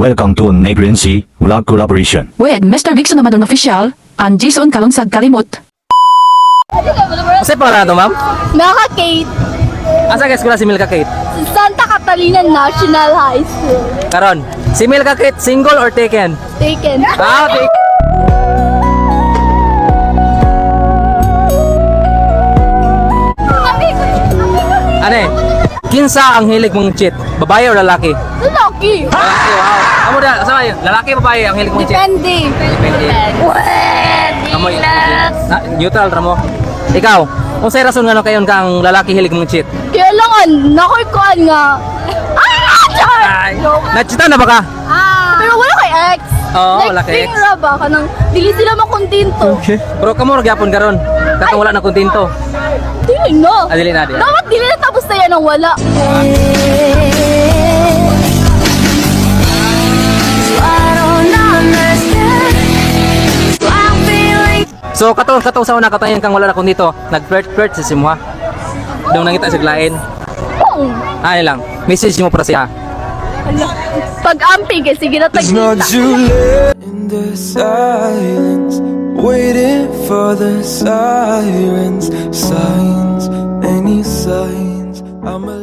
Welcome to Negrency Vlog Collaboration. With Mr. Vixon naman ang official, and Jason Kalungsag Kalimot. Kasi pangalan to, ma'am? Milka Kate, Asa ka eskwela si Milka Kate? Santa Catalina National High School. Karon, si Milka Kate single or taken? Taken. Ah, taken. Ane, kinsa ang hilig mong cheat? Babae o lalaki? Lucky. Lalaki, wow. Amo da, sama yun. Lalaki, babae ang hilig mong cheat? Depende. Depende. Amoy, neutral ramo. Ikaw, kung sa'y rason nga no kayon ka ang lalaki hilig mong cheat? Kailangan, nakoy kuan nga. Char! Ay, nachita na ba ka? Pero wala kay ex. Oo, wala kay ex. Like, ra ba? Kanang, dili sila makontento. Pero kamo gyapon karon. Katong wala na kontento. Dili na. Ah, dili na, di. Dapat dili na tapos na yan ang wala. So katong sa una katayan kang wala na kontento, nag-flirt si Simwa. Dong nangita sa glain. Ano lang, message mo para siya. Pag-amping, sige na It's not tagkita. too late in the silence, waiting for the sirens, signs, any signs. I'm a